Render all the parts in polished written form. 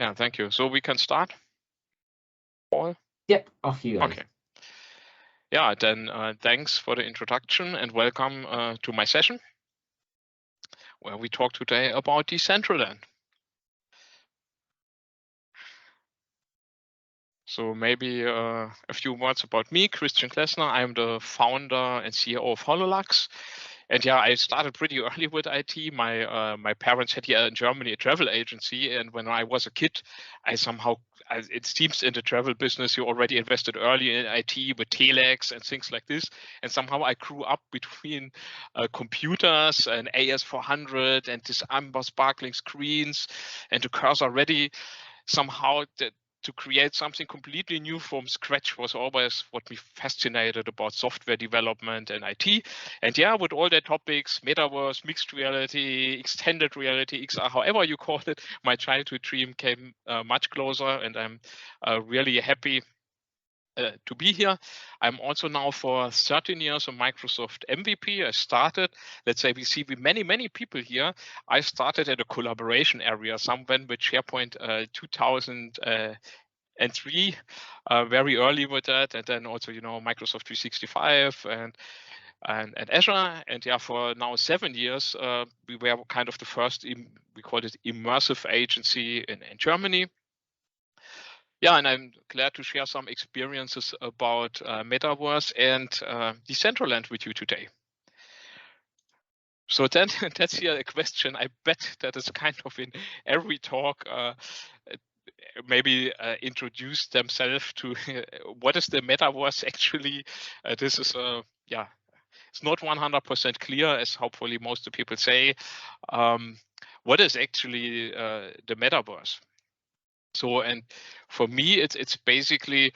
Yeah, thank you. So we can start, Paul? Yep, off you go. Okay. Yeah, then thanks for the introduction and welcome to my session, where we talk today about Decentraland. So maybe a few words about me, Christian Glessner. I'm the founder and CEO of HoloLux. And yeah, I started pretty early with IT. My parents had here in Germany a travel agency, and when I was a kid, it seems in the travel business you already invested early in IT with telex and things like this. And somehow I grew up between computers and AS400 and these amber sparkling screens and the cursor ready. Somehow to create something completely new from scratch was always what me fascinated about software development and IT. And yeah, with all the topics, Metaverse, mixed reality, extended reality, XR, however you call it, my childhood dream came much closer, and I'm really happy to be here. I'm also now for 13 years a Microsoft MVP. I started, let's say we see with many people here. I started at a collaboration area, some went with SharePoint 2003, very early with that, and then also Microsoft 365 and Azure. And yeah, for now 7 years, we were kind of the first, we called it immersive agency in Germany. Yeah, and I'm glad to share some experiences about Metaverse and Decentraland with you today. So then that's here a question I bet that is kind of in every talk, maybe introduce themselves to what is the Metaverse actually. This is, yeah, it's not 100% clear, as hopefully most of the people say. What is actually the Metaverse? So, and for me, it's basically,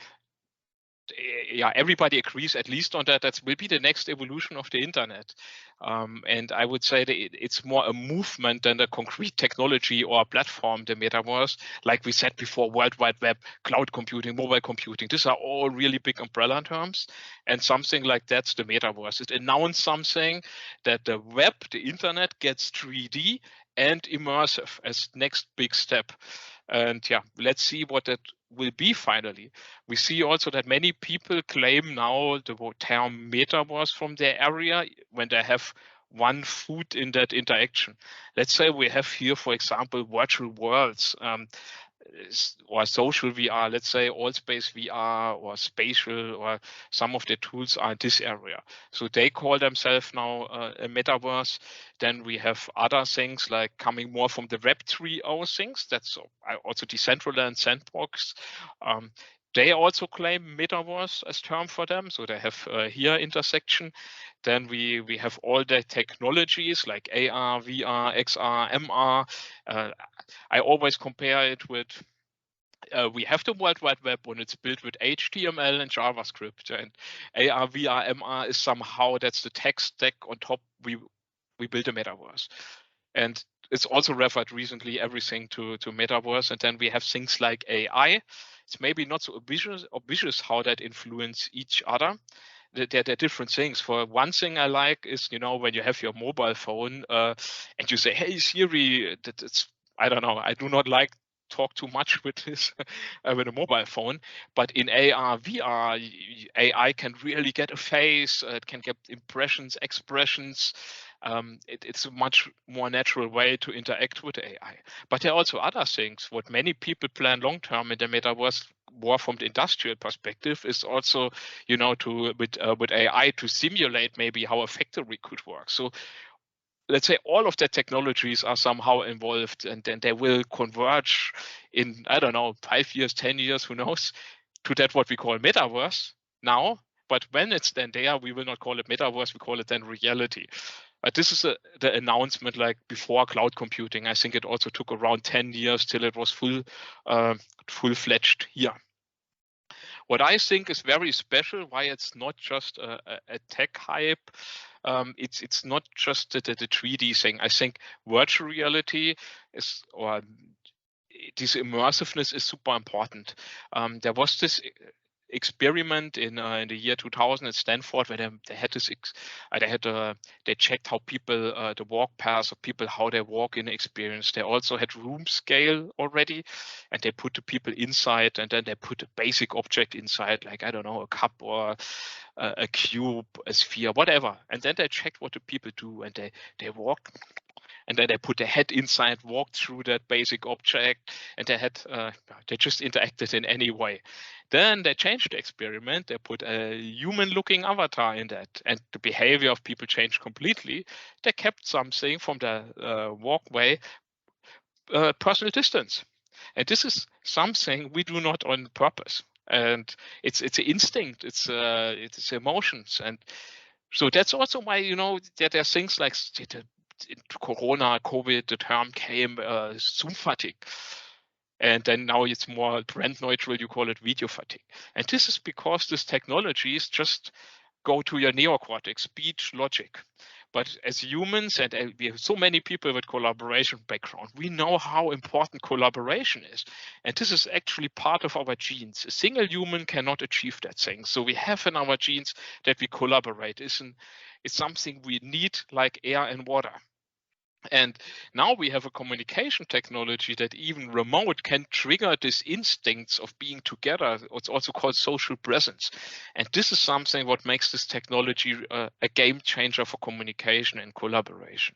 yeah, everybody agrees at least on that. That will be the next evolution of the internet. And I would say that it's more a movement than a concrete technology or a platform, the Metaverse. Like we said before, World Wide Web, cloud computing, mobile computing, these are all really big umbrella terms. And something like that's the Metaverse. It announced something that the web, the internet gets 3D and immersive as next big step. And yeah, let's see what that will be finally. We see also that many people claim now the term Metaverse from their area when they have one foot in that interaction. Let's say we have here, for example, virtual worlds or social VR, let's say all space VR or spatial, or some of the tools are in this area. So they call themselves now a Metaverse. Then we have other things like coming more from the Web 3.0 things. That's also Decentraland, Sandbox. They also claim Metaverse as term for them. So they have here intersection. Then we have all the technologies like AR, VR, XR, MR. I always compare it with, we have the World Wide Web when it's built with HTML and JavaScript, and AR, VR, MR is somehow, that's the tech stack on top we build a Metaverse. And it's also referred recently everything to Metaverse. And then we have things like AI. It's maybe not so obvious how that influence each other. They're different things. For one thing I like is, when you have your mobile phone and you say, hey, Siri, that's, I don't know, I do not like talk too much with this with a mobile phone, but in AR, VR, AI can really get a face, it can get impressions, expressions. It's a much more natural way to interact with AI. But there are also other things. What many people plan long term in the Metaverse, more from the industrial perspective, is also, with AI to simulate maybe how a factory could work. So let's say all of the technologies are somehow involved, and then they will converge in, I don't know, 5 years, 10 years, who knows, to that what we call Metaverse now. But when it's then there, we will not call it Metaverse, we call it then reality. But this is the announcement like before cloud computing. I think it also took around 10 years till it was full-fledged here. What I think is very special, why it's not just a tech hype, it's not just the 3D thing. I think virtual reality is, or this immersiveness is super important. There was this experiment in the year 2000 at Stanford, where they had this they checked how people the walk paths of people, how they walk in experience. They also had room scale already, and they put the people inside, and then they put a basic object inside, like, I don't know, a cup or a cube, a sphere, whatever. And then they checked what the people do, and they walked, and then they put their head inside, walked through that basic object, and they just interacted in any way. Then they changed the experiment. They put a human-looking avatar in that, and the behavior of people changed completely. They kept something from the walkway, personal distance, and this is something we do not on purpose. And it's an instinct. It's emotions, and so that's also why, that there are things like Corona, COVID, the term came, Zoom fatigue. And then now it's more brand neutral, you call it video fatigue. And this is because this technology is just go to your neocortex, speech, logic. But as humans, and we have so many people with collaboration background, we know how important collaboration is. And this is actually part of our genes. A single human cannot achieve that thing. So we have in our genes that we collaborate. It's something we need, like air and water. And now we have a communication technology that even remote can trigger these instincts of being together. It's also called social presence. And this is something what makes this technology a game changer for communication and collaboration.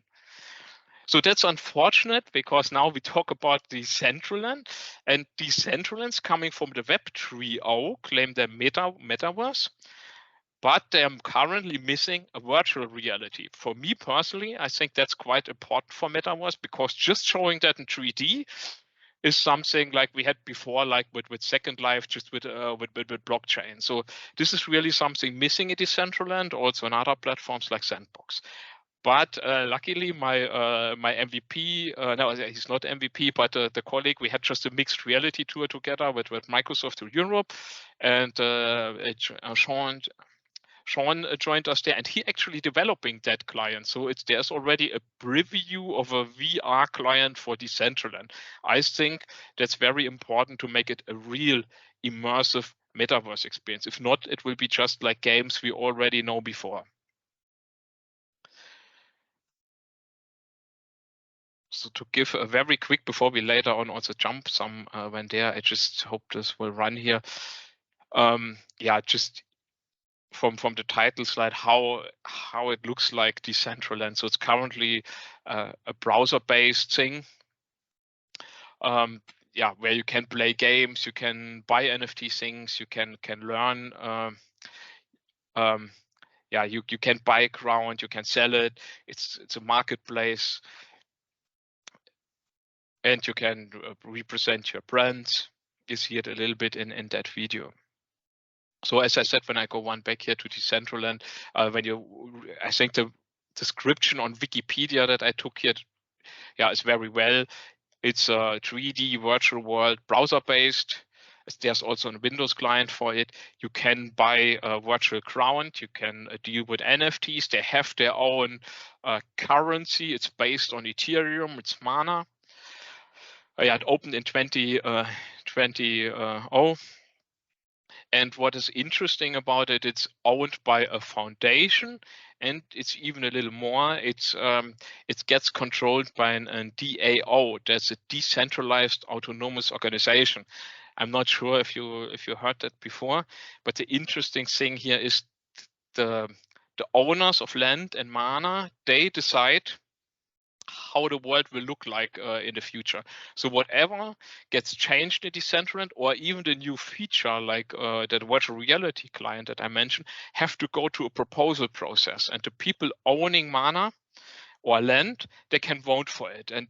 So that's unfortunate, because now we talk about Decentraland, and Decentraland's coming from the Web 3.0, claim their Metaverse. But they are currently missing a virtual reality. For me personally, I think that's quite important for Metaverse, because just showing that in 3D is something like we had before, like with Second Life, just with blockchain. So this is really something missing in Decentraland, also on other platforms like Sandbox. But luckily, my MVP, no, he's not MVP, but the colleague, we had just a mixed reality tour together with Microsoft to Europe, and Sean joined us there, and he actually developing that client. So there's already a preview of a VR client for Decentraland. I think that's very important to make it a real immersive metaverse experience. If not, it will be just like games we already know before. So to give a very quick, before we later on also jump some when there, I just hope this will run here. Yeah, just from the title slide, how it looks like Decentraland. So it's currently a browser-based thing. Yeah, where you can play games, you can buy NFT things, you can learn. Yeah, you can buy ground, you can sell it. It's a marketplace, and you can represent your brands. You see it a little bit in that video. So as I said, when I go one back here to Decentraland, I think the description on Wikipedia that I took here, yeah, is very well. It's a 3D virtual world, browser-based. There's also a Windows client for it. You can buy a virtual ground. You can deal with NFTs. They have their own currency. It's based on Ethereum. It's Mana. Yeah, it opened in 2020. And what is interesting about it, it's owned by a foundation, and it's even a little more. It gets controlled by an DAO. That's a decentralized autonomous organization. I'm not sure if you heard that before, but the interesting thing here is the owners of land and mana, they decide how the world will look like in the future. So whatever gets changed in Decentraland, or even the new feature like that virtual reality client that I mentioned, have to go to a proposal process, and the people owning mana or land, they can vote for it. And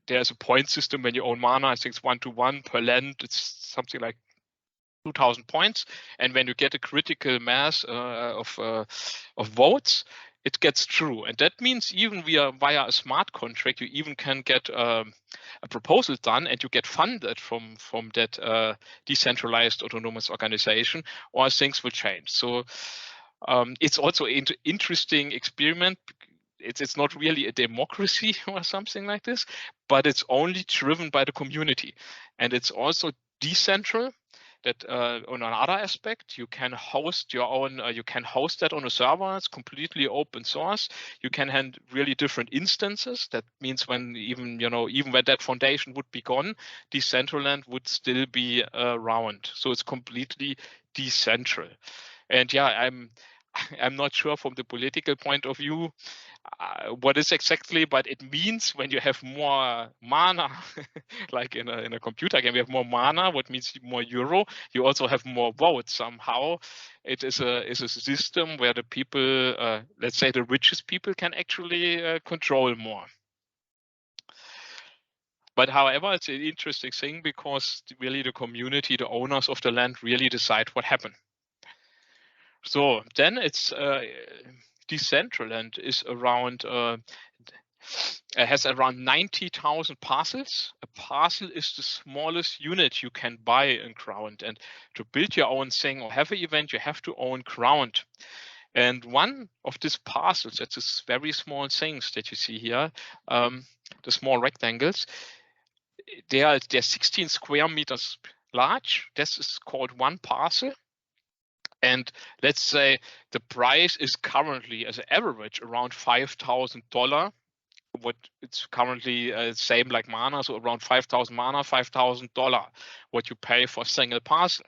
there's a point system when you own mana. I think it's 1-to-1 per land. It's something like 2,000 points, and when you get a critical mass of votes, it gets through. And that means even via a smart contract, you even can get a proposal done, and you get funded from that decentralized autonomous organization, or things will change. So it's also an interesting experiment. It's not really a democracy or something like this, but it's only driven by the community, and it's also decentral. that on another aspect, you can host your own, you can host that on a server. It's completely open source. You can have really different instances. That means when even when that foundation would be gone, Decentraland would still be around. So it's completely decentral. And yeah, I'm not sure from the political point of view what is exactly, but it means when you have more mana, like in a computer game, you have more mana, what means more euro, you also have more votes. Somehow it is a system where the people, let's say the richest people, can actually control more. But however, it's an interesting thing because really the community, the owners of the land, really decide what happened. So then it's Decentraland is around has around 90,000 parcels. A parcel is the smallest unit you can buy in ground. And to build your own thing or have an event, you have to own ground. And one of these parcels, that's these very small things that you see here, the small rectangles, they're 16 square meters large. This is called one parcel. And let's say the price is currently, as an average, around $5,000. What it's currently same like mana, so around 5,000 mana, $5,000. What you pay for a single parcel.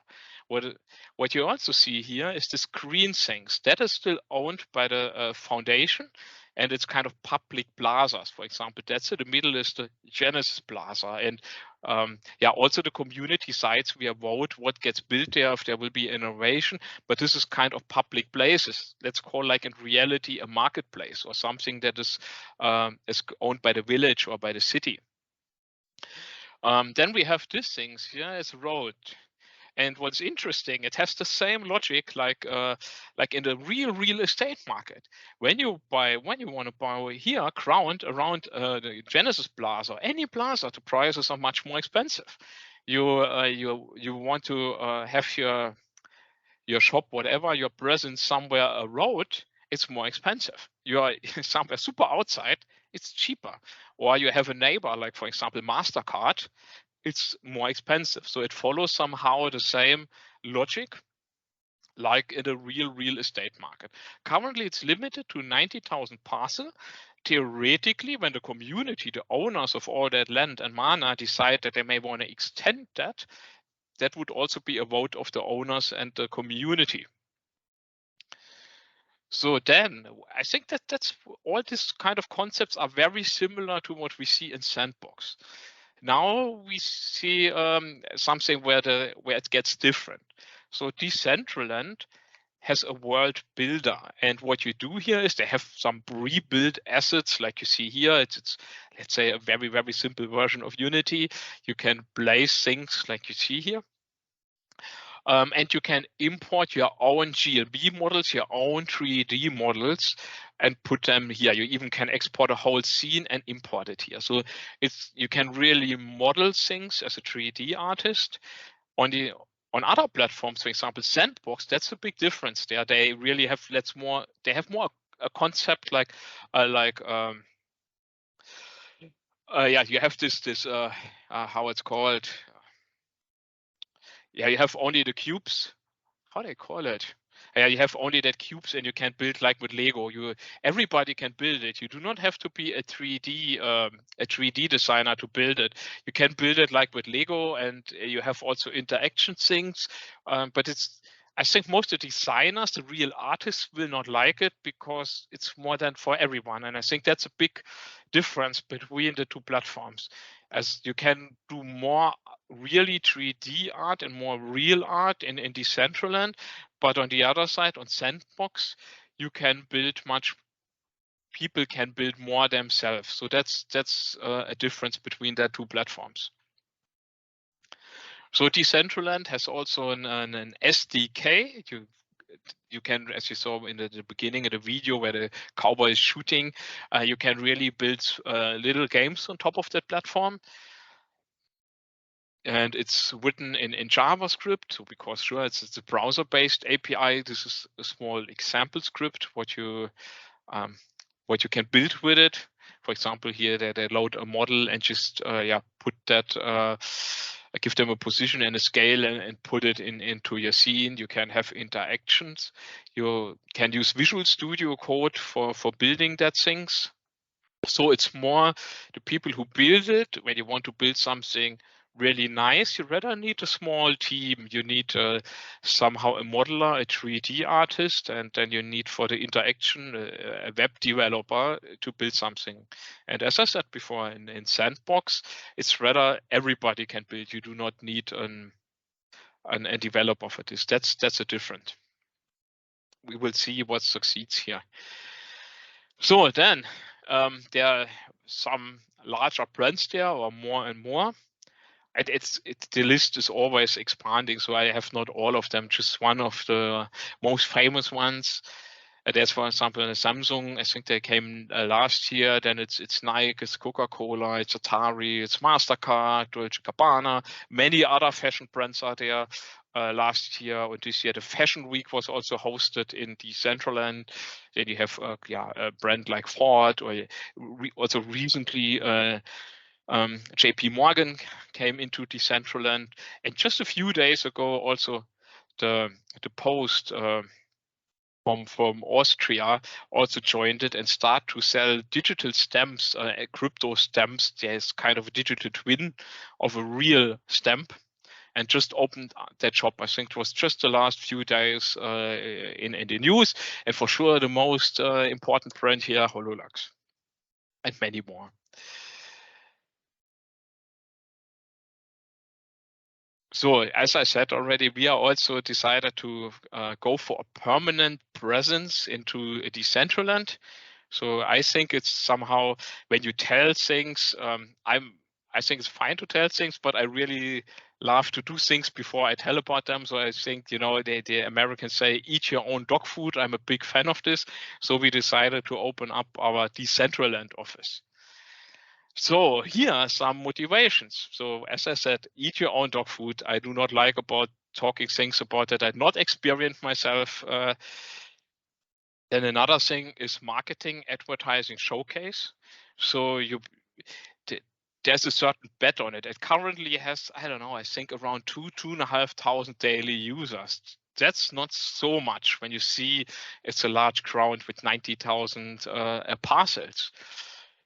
What you also see here is this green things that is still owned by the foundation, and it's kind of public plazas. For example, that's in the middle is the Genesis Plaza, and yeah, also the community sites we vote what gets built there, if there will be innovation. But this is kind of public places. Let's call like in reality a marketplace or something that is owned by the village or by the city. Then we have these things here as road. And what's interesting, it has the same logic like in the real estate market. When you want to buy here ground around the Genesis Plaza, any plaza, the prices are much more expensive. You want to have your shop, whatever, your presence somewhere a road, it's more expensive. You are somewhere super outside, it's cheaper. Or you have a neighbor, like for example, MasterCard, it's more expensive. So it follows somehow the same logic like in the real estate market. Currently, it's limited to 90,000 parcel. Theoretically, when the community, the owners of all that land and mana decide that they may want to extend that, that would also be a vote of the owners and the community. So then I think that's all these kind of concepts are very similar to what we see in Sandbox. Now we see something where it gets different. So Decentraland has a world builder, and what you do here is they have some pre-built assets, like you see here. It's let's say a very simple version of Unity. You can place things like you see here. And you can import your own GLB models, your own 3D models, and put them here. You even can export a whole scene and import it here. So you can really model things as a 3D artist. On other platforms, for example, Sandbox, that's a big difference there. They really have more a concept like yeah, you have this how it's called. Yeah, you have only the cubes. How do they call it? Yeah, you have only that cubes, and you can build like with Lego. Everybody can build it. You do not have to be a 3D designer to build it. You can build it like with Lego, and you have also interaction things. But I think most of the designers, the real artists, will not like it because it's more than for everyone. And I think that's a big difference between the two platforms, as you can do more really 3D art and more real art in Decentraland. But on the other side, on Sandbox, you can build people can build more themselves. So that's a difference between the two platforms. So Decentraland has also an SDK. You can, as you saw in the beginning of the video where the cowboy is shooting, you can really build little games on top of that platform. And it's written in JavaScript, so because sure, it's a browser-based API. This is a small example script what you can build with it. For example, here they load a model and just put that give them a position and a scale and put it into your scene. You can have interactions. You can use Visual Studio Code for building that things. So it's more the people who build it. When you want to build something really nice, you rather need a small team. You need somehow a modeler, a 3D artist, and then you need for the interaction a web developer to build something. And as I said before, in Sandbox, it's rather everybody can build. You do not need a developer for this. That's a different. We will see what succeeds here. So then there are some larger brands there, or more and more. And the list is always expanding, so I have not all of them, just one of the most famous ones. There's, for example, Samsung. I think they came last year. Then it's Nike, it's Coca-Cola, it's Atari, it's MasterCard, Dolce & Gabbana. Many other fashion brands are there. Last year or this year, the Fashion Week was also hosted in Decentraland. Then you have a brand like Ford, or also recently JP Morgan came into Decentraland, and just a few days ago also the Post from Austria also joined it and start to sell digital stamps, crypto stamps. There's kind of a digital twin of a real stamp, and just opened that shop. I think it was just the last few days in the news, and for sure the most important brand here, HoloLux, and many more. So as I said already, we are also decided to go for a permanent presence into Decentraland. So I think it's somehow, when you tell things, I think it's fine to tell things, but I really love to do things before I tell about them. So I think, the Americans say, eat your own dog food. I'm a big fan of this. So we decided to open up our Decentraland office. So here are some motivations. So as I said, eat your own dog food. I do not like about talking things about that I not experienced myself. Then another thing is marketing, advertising, showcase. So there's a certain bet on it. It currently has, I don't know, I think around 2,500 daily users. That's not so much when you see it's a large crowd with 90,000 parcels.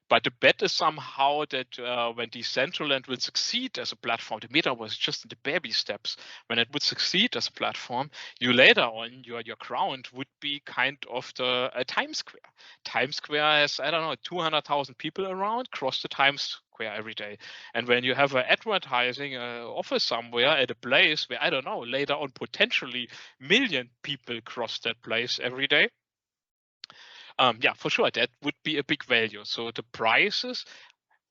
But the bet is somehow that when Decentraland will succeed as a platform, the Metaverse is just in the baby steps. When it would succeed as a platform, you later on, your ground would be kind of the Times Square. Times Square has, I don't know, 200,000 people around, cross the Times Square every day. And when you have an advertising office somewhere at a place where, I don't know, later on potentially million people cross that place every day, yeah, for sure, that would be a big value. So the prices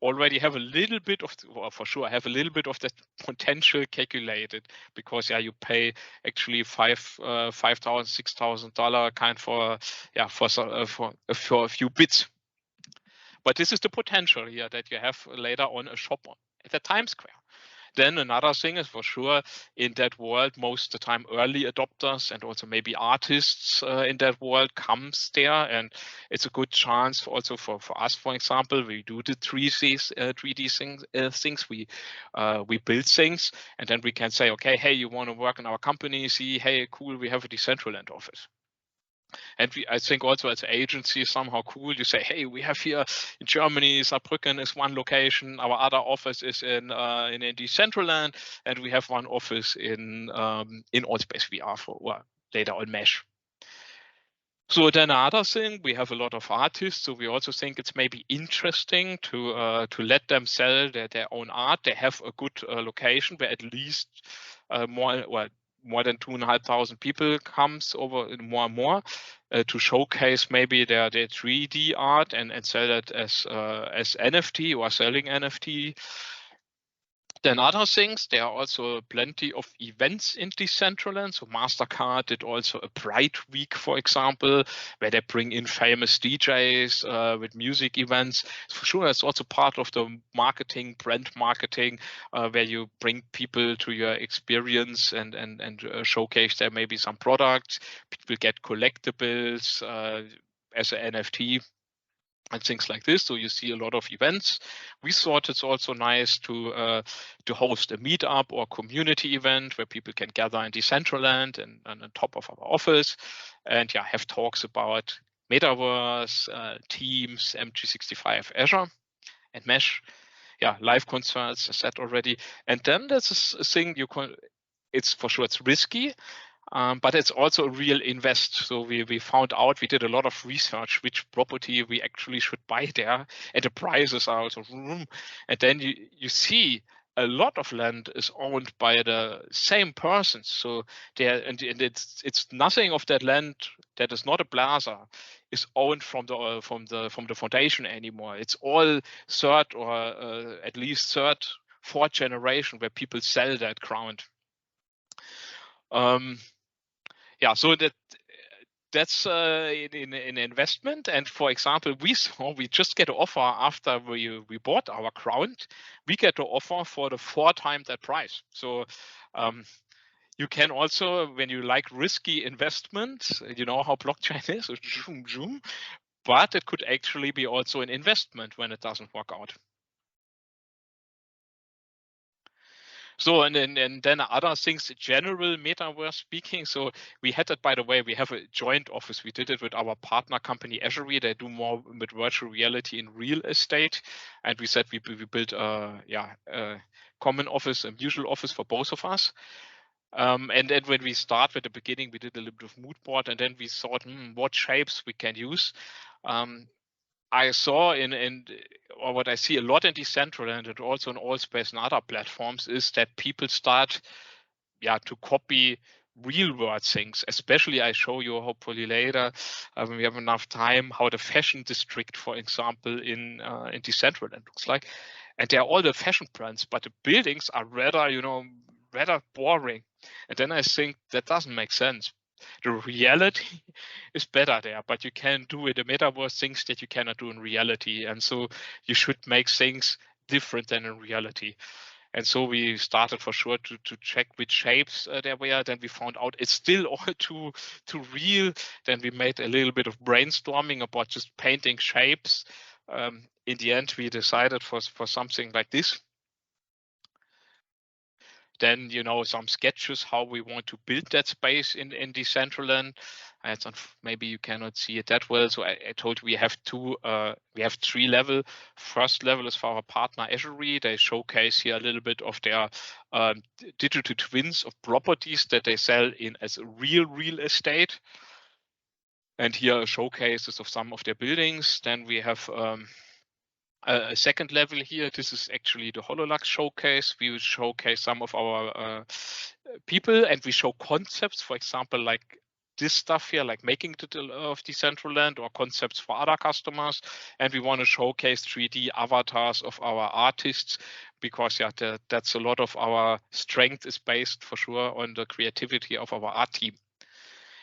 already have a little bit of, well, for sure, have a little bit of that potential calculated, because you pay actually $5,000, $6,000 kind for a few bits. But this is the potential here, that you have later on a shop at the Times Square. Then another thing is, for sure, in that world, most of the time early adopters and also maybe artists in that world comes there, and it's a good chance also for us. For example, we do the 3D things. We build things, and then we can say, okay, hey, you want to work in our company? See, hey, cool, we have a Decentraland office. And I think also as an agency, somehow cool. You say, hey, we have here in Germany, Saarbrücken is one location. Our other office is in Decentraland, and we have one office in Allspace VR for later on Mesh. So then another thing, we have a lot of artists, so we also think it's maybe interesting to let them sell their own art. They have a good location where at least more than 2,500 people comes over, more and more, to showcase maybe their 3D art and sell it as NFT, or selling NFT. Then other things, there are also plenty of events in Decentraland. So MasterCard did also a Bright Week, for example, where they bring in famous DJs with music events. For sure, it's also part of the marketing, brand marketing, where you bring people to your experience and showcase there maybe some products. People get collectibles as an NFT. and things like this. So you see a lot of events. We thought it's also nice to host a meetup or community event where people can gather in Decentraland and on top of our office, and have talks about Metaverse, Teams, M365, Azure, and Mesh. Live concerts, I said already. And then there's a thing it's for sure it's risky, but it's also a real invest. So we found out, we did a lot of research, which property we actually should buy there, and the prices are also and then you see a lot of land is owned by the same persons. So there, and it's nothing of that land that is not a plaza is owned from the foundation anymore. It's all third or at least fourth generation where people sell that ground. So that's an investment. And for example, we just get an offer after we bought our ground. We get an offer for the 4 times that price. So you can also, when you like risky investments, you know how blockchain is, but it could actually be also an investment when it doesn't work out. So and then other things, general metaverse speaking. So we had that, by the way, we have a joint office. We did it with our partner company Azure. They do more with virtual reality in real estate, and we said we built a common office, a mutual office for both of us. And then when we start at the beginning, we did a little bit of mood board, and then we thought, what shapes we can use. I saw or what I see a lot in Decentraland and also in Allspace and other platforms is that people start to copy real world things. Especially, I show you hopefully later when we have enough time how the fashion district, for example, in Decentraland looks like. And they're all the fashion brands, but the buildings are rather boring. And then I think that doesn't make sense. The reality is better there, but you can do in the metaverse things that you cannot do in reality. And so you should make things different than in reality. And so we started for sure to check which shapes there were. Then we found out it's still all too real. Then we made a little bit of brainstorming about just painting shapes. In the end, we decided for something like this. Then, some sketches how we want to build that space in Decentraland. Maybe you cannot see it that well. So I told you we have 3 levels. First level is for our partner Azure. They showcase here a little bit of their digital twins of properties that they sell in as real estate. And here showcases of some of their buildings. Then we have a second level here. This is actually the HoloLux showcase. We will showcase some of our people, and we show concepts, for example, like this stuff here, like making of Decentraland, or concepts for other customers. And we want to showcase 3D avatars of our artists, because that's a lot of our strength is based for sure on the creativity of our art team.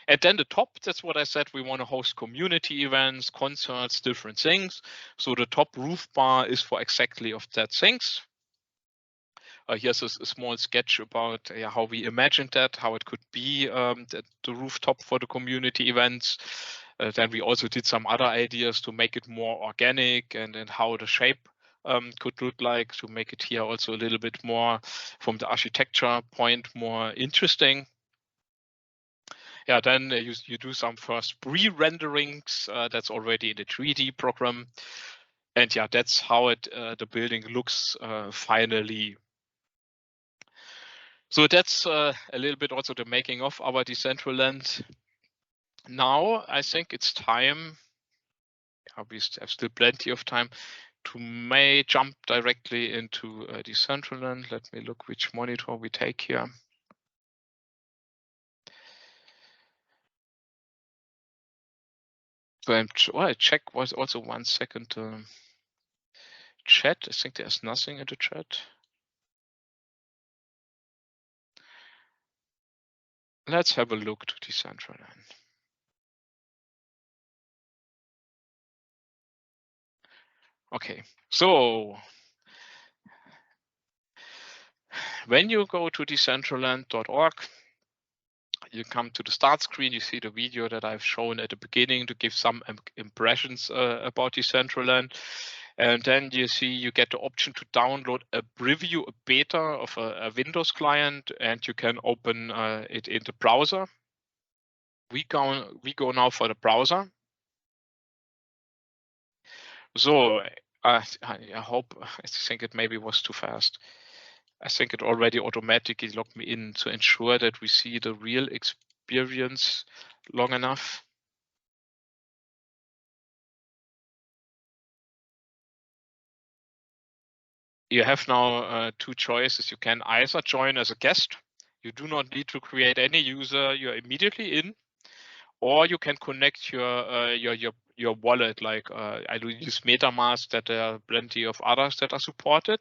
And then the top, that's what I said, we want to host community events, concerts, different things. So the top roof bar is for exactly of that things. Here's a small sketch about how we imagined that, how it could be the rooftop for the community events. Then we also did some other ideas to make it more organic, and how the shape could look like, to make it here also a little bit more from the architecture point more interesting. Then you do some first pre-renderings. That's already in the 3D program. And that's how the building looks finally. So that's a little bit also the making of our Decentraland. Now I think it's time. We have still plenty of time to jump directly into Decentraland. Let me look which monitor we take here. So I check was also 1 second. Chat. I think there's nothing in the chat. Let's have a look to Decentraland. Okay, so when you go to decentraland.org, you come to the start screen, you see the video that I've shown at the beginning to give some impressions about Decentraland. And then you see you get the option to download a preview, a beta of a Windows client, and you can open it in the browser. We go now for the browser. So I hope, I think it maybe was too fast. I think it already automatically logged me in to ensure that we see the real experience long enough. You have now two choices. You can either join as a guest. You do not need to create any user. You're immediately in, or you can connect your wallet. Like I do use MetaMask. That there are plenty of others that are supported.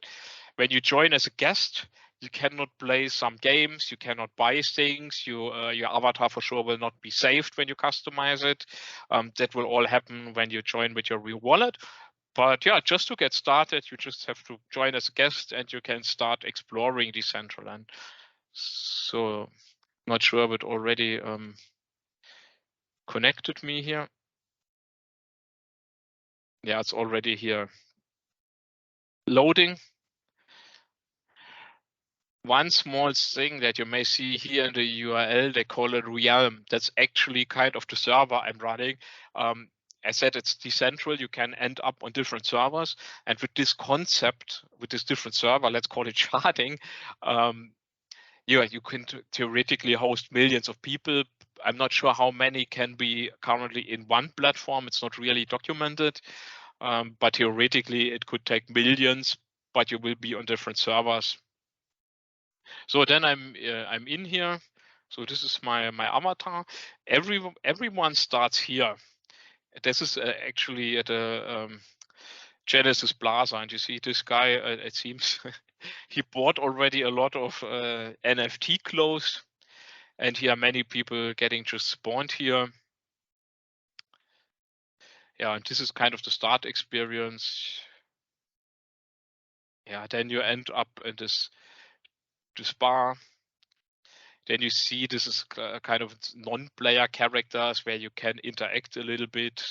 When you join as a guest, you cannot play some games. You cannot buy things. Your avatar for sure will not be saved when you customize it. That will all happen when you join with your real wallet. But yeah, just to get started, you just have to join as a guest and you can start exploring Decentraland. So not sure, but already connected me here. Yeah, it's already here. Loading. One small thing that you may see here in the URL, they call it Realm. That's actually kind of the server I'm running. I said it's decentral. You can end up on different servers. And with this concept, with this different server, let's call it sharding, you can theoretically host millions of people. I'm not sure how many can be currently in one platform. It's not really documented, but theoretically it could take millions, but you will be on different servers. So then I'm in here. So this is my avatar. Everyone starts here. This is actually at the Genesis Plaza, and you see this guy. It seems he bought already a lot of NFT clothes, and here are many people getting just spawned here. Yeah, and this is kind of the start experience. Yeah, then you end up in this bar. Then you see this is kind of non-player characters where you can interact a little bit.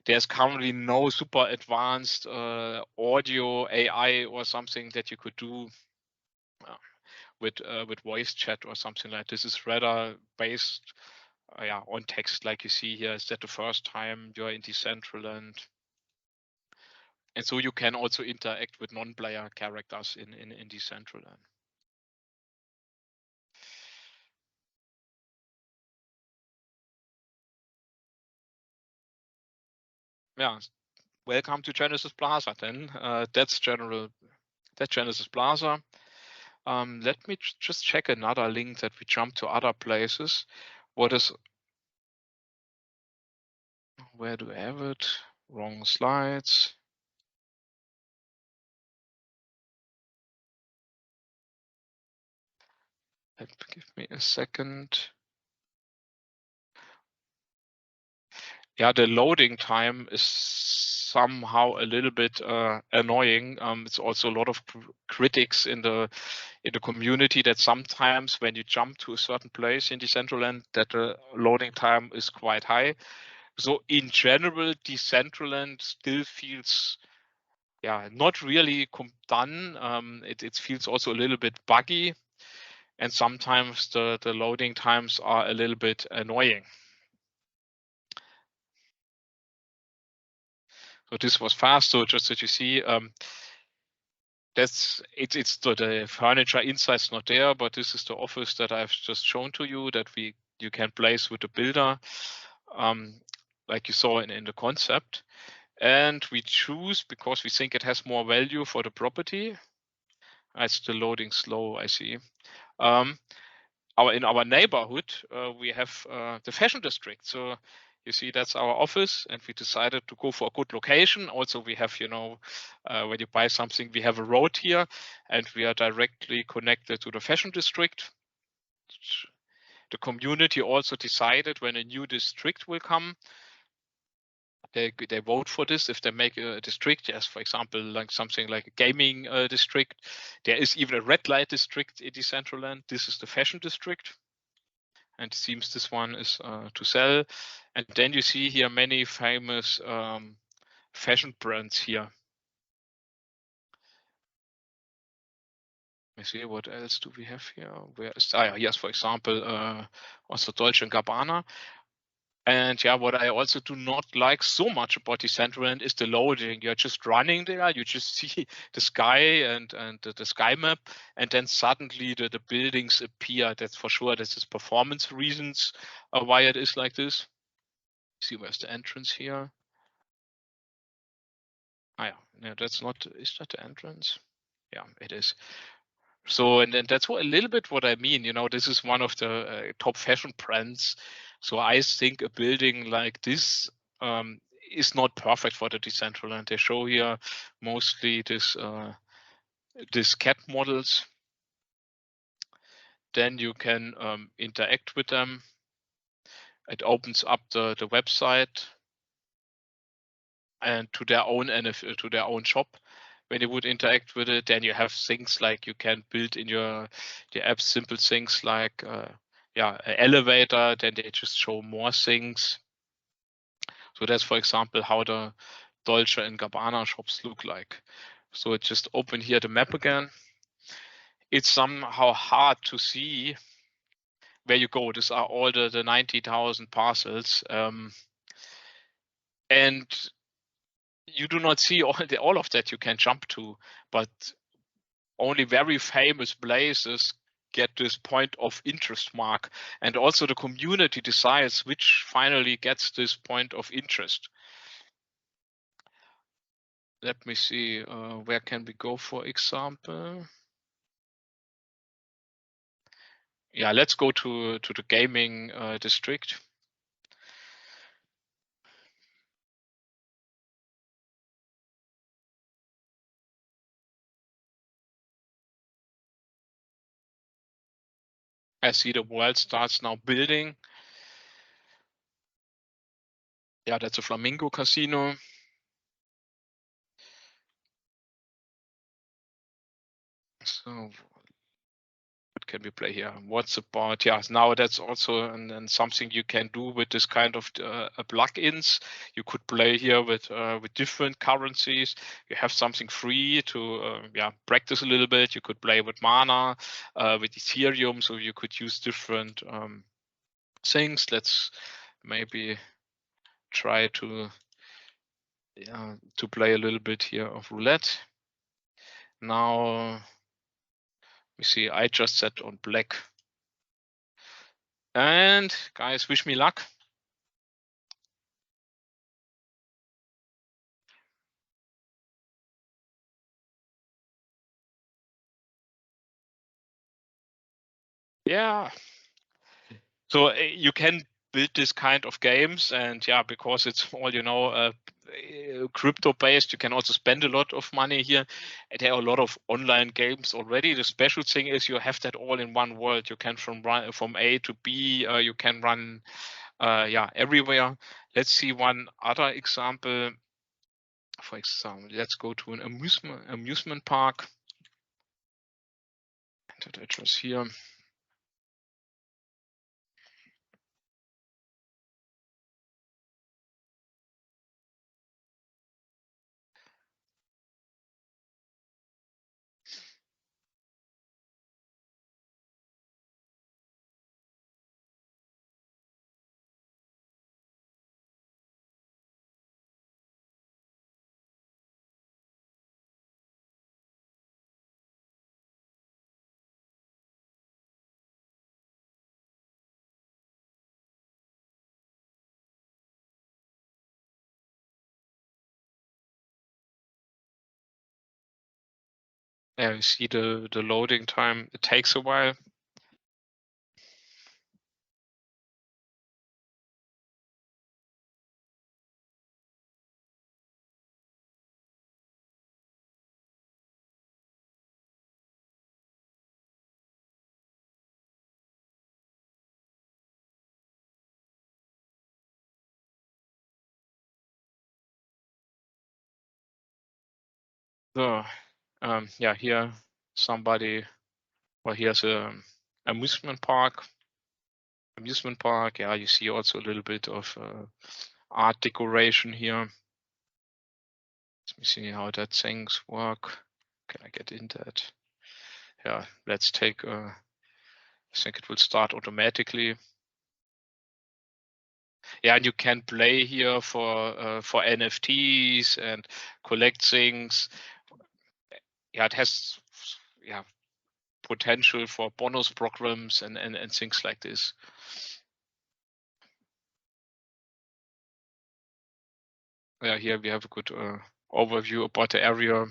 There's currently no super advanced audio AI or something that you could do with voice chat or something like this. Is rather based on text, like you see here. Is that the first time you're in Decentraland? And so you can also interact with non-player characters in Decentraland. Yeah, welcome to Genesis Plaza. Then that's Genesis Plaza. Let me just check another link that we jump to other places. Where do I have it? Wrong slides. Give me a second. Yeah, the loading time is somehow a little bit annoying. It's also a lot of critics in the community that sometimes when you jump to a certain place in Decentraland, that the loading time is quite high. So in general, Decentraland still feels not really done. It feels also a little bit buggy, and sometimes the loading times are a little bit annoying. So this was fast. So just that you see, it's the furniture inside's not there, but this is the office that I've just shown to you that you can place with the builder, like you saw in the concept. And we choose because we think it has more value for the property. It's the loading slow, I see. In our neighborhood, we have the fashion district. So you see, that's our office, and we decided to go for a good location. Also, we have, when you buy something, we have a road here, and we are directly connected to the fashion district. The community also decided when a new district will come, they vote for this if they make a district. Yes, for example, like something like a gaming district. There is even a red light district in Decentraland. This is the fashion district, and it seems this one is to sell. And then you see here many famous fashion brands here. Let me see, what else do we have here? Where is yes, for example, also Dolce & Gabbana. And yeah, what I also do not like so much about Decentraland is the loading. You're just running there, you just see the sky and the sky map, and then suddenly the buildings appear. That's for sure. This is performance reasons why it is like this. See, where's the entrance here? Yeah, that's not, is that the entrance? Yeah, it is. So, and then that's a little bit what I mean. This is one of the top fashion brands. So I think a building like this is not perfect for the Decentraland. They show here mostly this cat models. Then you can interact with them. It opens up the website and to their own shop. When you would interact with it, then you have things like you can build in your app simple things like an elevator. Then they just show more things. So that's, for example, how the Dolce and Gabbana shops look like. So it just open here the map again. It's somehow hard to see where you go. These are all the 90,000 parcels. And you do not see all of that you can jump to, but only very famous places get this point of interest mark, and also the community decides which finally gets this point of interest. Let me see, where can we go, for example? Yeah, let's go to the gaming district. I see the world starts now building. Yeah, that's a Flamingo casino. So what can we play here? What's about? Yeah, now that's also and something you can do with this kind of plugins. You could play here with different currencies. You have something free to practice a little bit. You could play with Mana, with Ethereum, so you could use different things. Let's maybe try to play a little bit here of roulette. Now we see I just set on black. And guys, wish me luck. Yeah. So you can build this kind of games, and yeah, because it's all crypto based, you can also spend a lot of money here. And there are a lot of online games already. The special thing is you have that all in one world. You can from A to B. You can run everywhere. Let's see one other example. For example, let's go to an amusement park. Enter the address here. Yeah, you see the loading time. It takes a while. So, yeah, here somebody, well, here's a amusement park. Yeah, you see also a little bit of art decoration here. Let me see how that things work. Can I get in that? Yeah, let's take. I think it will start automatically. Yeah, and you can play here for NFTs and collect things. Yeah, it has potential for bonus programs and things like this. Yeah, here we have a good overview about the area.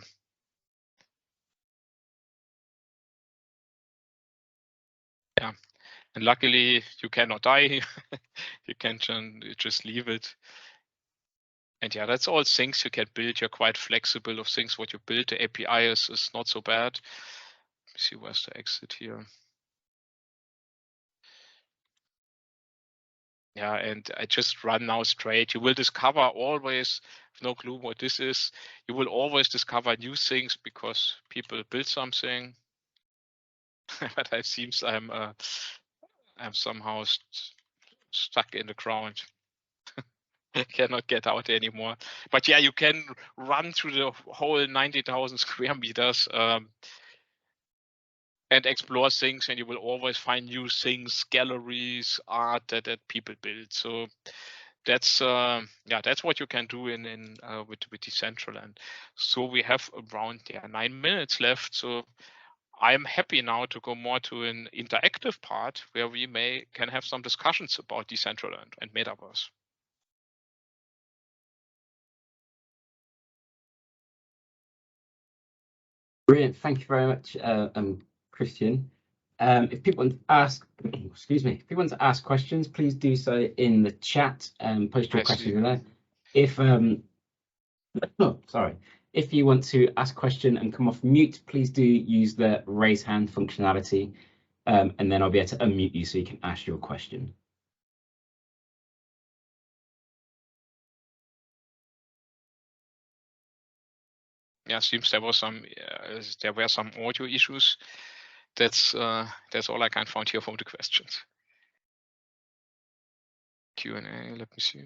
Yeah, and luckily you cannot die. You can just leave it. And yeah, that's all things you can build. You're quite flexible of things what you build. The API is not so bad. Let me see, where's the exit here? Yeah, and I just run now straight. You will discover always, no clue what this is. You will always discover new things because people build something. But it seems I'm somehow stuck in the ground. I cannot get out anymore. But yeah, you can run through the whole 90,000 square meters and explore things, and you will always find new things, galleries, art that people build. So that's that's what you can do in with Decentraland. So we have around 9 minutes left. So I'm happy now to go more to an interactive part where we can have some discussions about Decentraland and Metaverse. Brilliant. Thank you very much, Christian. If people want to ask, excuse me, if people want to ask questions, please do so in the chat and post your questions in there. If if you want to ask a question and come off mute, please do use the raise hand functionality, and then I'll be able to unmute you so you can ask your question. Yeah, seems there were some audio issues. That's all I can find here from the questions. Q&A. Let me see.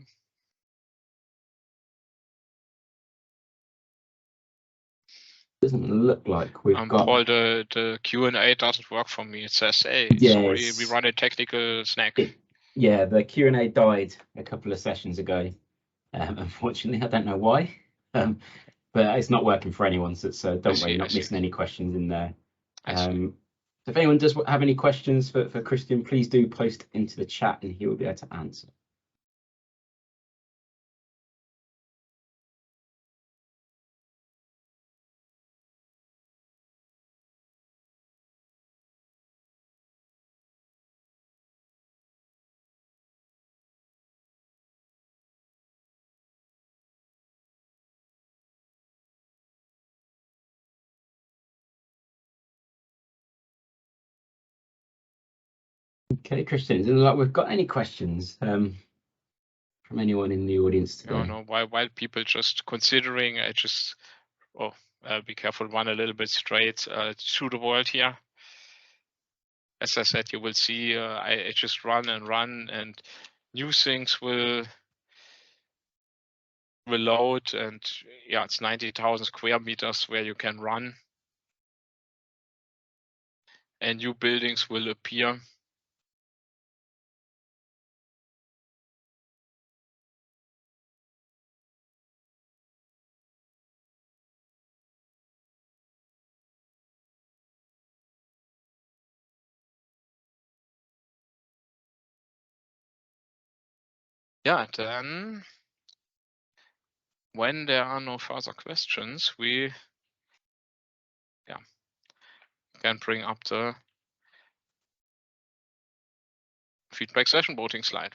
Doesn't look like we've got. Paul, the Q&A doesn't work for me. It says, "Hey, sorry, we run a technical snag." Yeah, the Q&A died a couple of sessions ago. Unfortunately, I don't know why, but it's not working for anyone. So don't worry, you're not missing any questions in there. So if anyone does have any questions for Christian, please do post into the chat and he will be able to answer. Okay, Christian, doesn't look like we've got any questions from anyone in the audience today. No, while people just considering, I just be careful, run a little bit straight through the world here. As I said, you will see I just run, and new things will load, and yeah, it's 90,000 square meters where you can run, and new buildings will appear. Yeah, then when there are no further questions, we can bring up the feedback session voting slide.